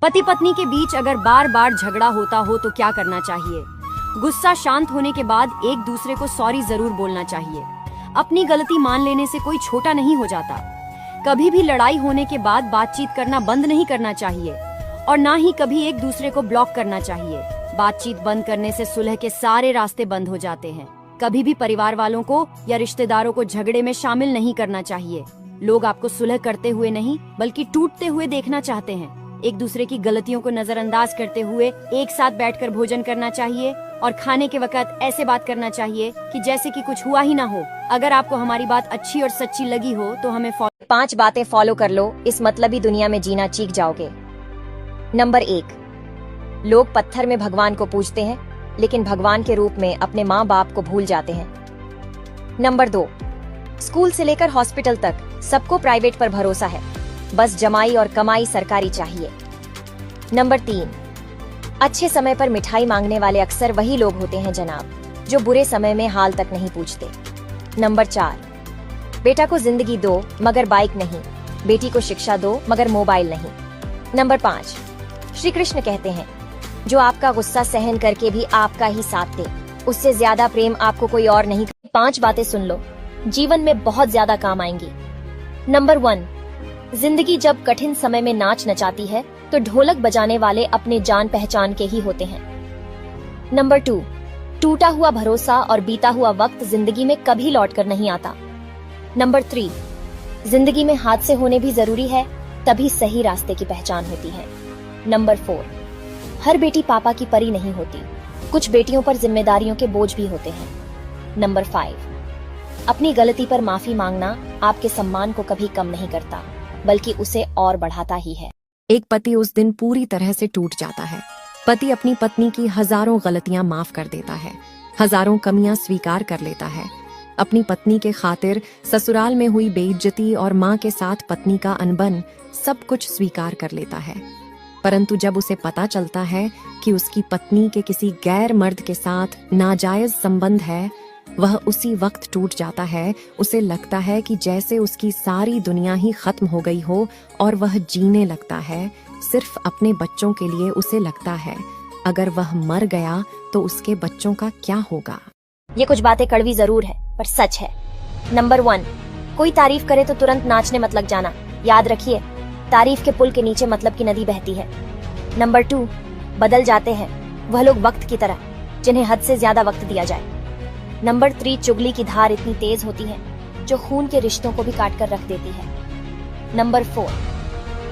पति पत्नी के बीच अगर बार बार झगड़ा होता हो तो क्या करना चाहिए? गुस्सा शांत होने के बाद एक दूसरे को सॉरी जरूर बोलना चाहिए। अपनी गलती मान लेने से कोई छोटा नहीं हो जाता। कभी भी लड़ाई होने के बाद बातचीत करना बंद नहीं करना चाहिए और ना ही कभी एक दूसरे को ब्लॉक करना चाहिए। बातचीत बंद करने से सुलह के सारे रास्ते बंद हो जाते हैं। कभी भी परिवार वालों को या रिश्तेदारों को झगड़े में शामिल नहीं करना चाहिए। लोग आपको सुलह करते हुए नहीं बल्कि टूटते हुए देखना चाहते हैं। एक दूसरे की गलतियों को नजरअंदाज करते हुए एक साथ बैठकर भोजन करना चाहिए और खाने के वक्त ऐसे बात करना चाहिए कि जैसे कि कुछ हुआ ही ना हो। अगर आपको हमारी बात अच्छी और सच्ची लगी हो तो हमें 5 बातें फॉलो कर लो, इस मतलबी दुनिया में जीना सीख जाओगे। नंबर 1, लोग पत्थर में भगवान को पूजते हैं लेकिन भगवान के रूप में अपने माँ बाप को भूल जाते हैं। नंबर 2, स्कूल से लेकर हॉस्पिटल तक सबको प्राइवेट पर भरोसा है, बस जमाई और कमाई सरकारी चाहिए। नंबर 3, अच्छे समय पर मिठाई मांगने वाले अक्सर वही लोग होते हैं जनाब, जो बुरे समय में हाल तक नहीं पूछते। नंबर 4, बेटा को जिंदगी दो मगर बाइक नहीं, बेटी को शिक्षा दो मगर मोबाइल नहीं। नंबर 5, श्री कृष्ण कहते हैं जो आपका गुस्सा सहन करके भी आपका ही साथ दे, उससे ज्यादा प्रेम आपको कोई और नहीं। 5 बातें सुन लो, जीवन में बहुत ज्यादा काम आएंगी। नंबर 1, जिंदगी जब कठिन समय में नाच नचाती है तो ढोलक बजाने वाले अपने जान पहचान के ही होते हैं। नंबर 2, टूटा हुआ भरोसा और बीता हुआ वक्त जिंदगी में कभी लौट कर नहीं आता। नंबर 3, जिंदगी में हादसे होने भी जरूरी है, तभी सही रास्ते की पहचान होती है। नंबर 4, हर बेटी पापा की परी नहीं होती, कुछ बेटियों पर जिम्मेदारियों के बोझ भी होते हैं। नंबर 5, अपनी गलती पर माफी मांगना आपके सम्मान को कभी कम नहीं करता बल्कि उसे और बढ़ाता ही है। एक पति उस दिन पूरी तरह से टूट जाता है। पति अपनी पत्नी की हजारों गलतियां माफ कर देता है, हजारों कमियां स्वीकार कर लेता है। अपनी पत्नी के खातिर ससुराल में हुई बेइज्जती और माँ के साथ पत्नी का अनबन सब कुछ स्वीकार कर लेता है। परंतु जब उसे पता चलता है कि उसकी पत्नी के किसी गैर मर्द के साथ नाजायज संबंध है, वह उसी वक्त टूट जाता है। उसे लगता है कि जैसे उसकी सारी दुनिया ही खत्म हो गई हो और वह जीने लगता है सिर्फ अपने बच्चों के लिए। उसे लगता है अगर वह मर गया तो उसके बच्चों का क्या होगा। ये कुछ बातें कड़वी जरूर है पर सच है। नंबर 1, कोई तारीफ करे तो तुरंत नाचने मत लग जाना। याद रखिए, तारीफ के पुल के नीचे मतलब की नदी बहती है। नंबर 2, बदल जाते हैं वह लोग वक्त की तरह जिन्हें हद से ज्यादा वक्त दिया जाए। नंबर 3, चुगली की धार इतनी तेज होती है जो खून के रिश्तों को भी काट कर रख देती है। नंबर 4,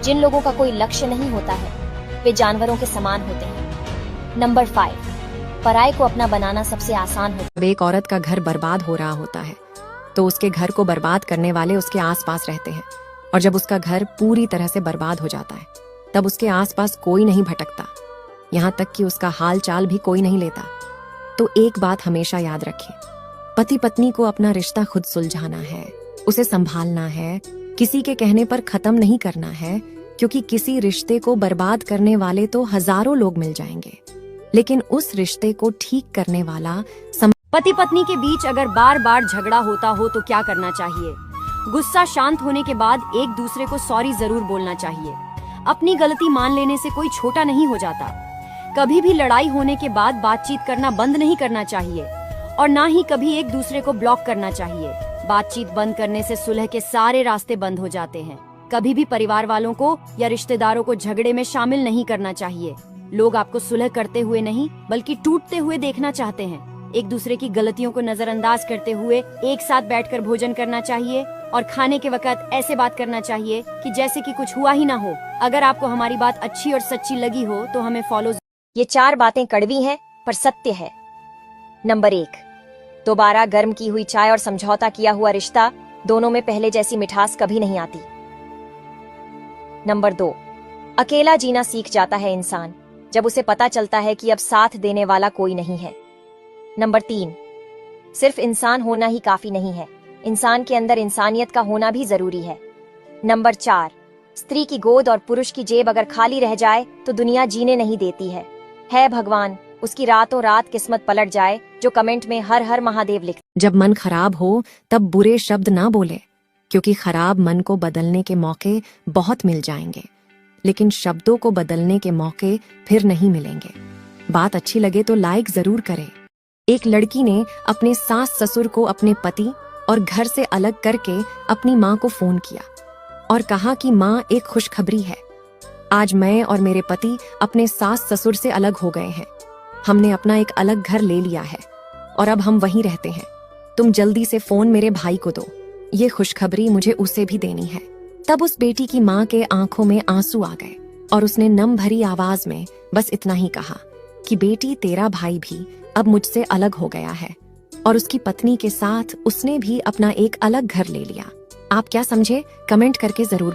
जिन लोगों का कोई लक्ष्य नहीं होता है वे जानवरों के समान होते हैं। नंबर 5, पराये को अपना बनाना सबसे आसान होता है। जब एक औरत का घर बर्बाद हो रहा होता है तो उसके घर को बर्बाद करने वाले उसके आसपास रहते हैं, और जब उसका घर पूरी तरह से बर्बाद हो जाता है तब उसके आसपास कोई नहीं भटकता, यहाँ तक कि उसका हाल चाल भी कोई नहीं लेता। तो एक बात हमेशा याद रखें, पति पत्नी को अपना रिश्ता खुद सुलझाना है, उसे संभालना है, किसी के कहने पर खत्म नहीं करना है, क्योंकि किसी रिश्ते को बर्बाद करने वाले तो हजारों लोग मिल जाएंगे, लेकिन उस रिश्ते को ठीक करने वाला पति पत्नी के बीच अगर बार बार झगड़ा होता हो तो क्या करना चाहिए? गुस्सा शांत होने के बाद एक दूसरे को सॉरी जरूर बोलना चाहिए। अपनी गलती मान लेने से कोई छोटा नहीं हो जाता। कभी भी लड़ाई होने के बाद बातचीत करना बंद नहीं करना चाहिए और ना ही कभी एक दूसरे को ब्लॉक करना चाहिए। बातचीत बंद करने से सुलह के सारे रास्ते बंद हो जाते हैं। कभी भी परिवार वालों को या रिश्तेदारों को झगड़े में शामिल नहीं करना चाहिए। लोग आपको सुलह करते हुए नहीं बल्कि टूटते हुए देखना चाहते हैं। एक दूसरे की गलतियों को नजरअंदाज करते हुए एक साथ बैठकर भोजन करना चाहिए और खाने के वक्त ऐसे बात करना चाहिए कि जैसे कि कुछ हुआ ही ना हो। अगर आपको हमारी बात अच्छी और सच्ची लगी हो तो हमें फॉलो। ये 4 बातें कड़वी हैं पर सत्य है। नंबर 1, दोबारा गर्म की हुई चाय और समझौता किया हुआ रिश्ता, दोनों में पहले जैसी मिठास कभी नहीं आती। नंबर 2, अकेला जीना सीख जाता है इंसान जब उसे पता चलता है कि अब साथ देने वाला कोई नहीं है। नंबर 3, सिर्फ इंसान होना ही काफी नहीं है, इंसान के अंदर इंसानियत का होना भी जरूरी है। नंबर 4, स्त्री की गोद और पुरुष की जेब अगर खाली रह जाए तो दुनिया जीने नहीं देती है भगवान उसकी रातों रात किस्मत पलट जाए जो कमेंट में हर हर महादेव लिख। जब मन खराब हो तब बुरे शब्द ना बोले, क्योंकि खराब मन को बदलने के मौके बहुत मिल जाएंगे, लेकिन शब्दों को बदलने के मौके फिर नहीं मिलेंगे। बात अच्छी लगे तो लाइक जरूर करें। एक लड़की ने अपने सास ससुर को अपने पति और घर से अलग करके अपनी माँ को फोन किया और कहा कि माँ, एक खुशखबरी है। आज मैं और मेरे पति अपने सास ससुर से अलग हो गए हैं। हमने अपना एक अलग घर ले लिया है और अब हम वहीं रहते हैं। तुम जल्दी से फोन मेरे भाई को दो, ये खुशखबरी मुझे उसे भी देनी है। तब उस बेटी की माँ के आंखों में आंसू आ गए और उसने नम भरी आवाज में बस इतना ही कहा कि बेटी, तेरा भाई भी अब मुझसे अलग हो गया है और उसकी पत्नी के साथ उसने भी अपना एक अलग घर ले लिया। आप क्या समझे? कमेंट करके जरूर बताएं।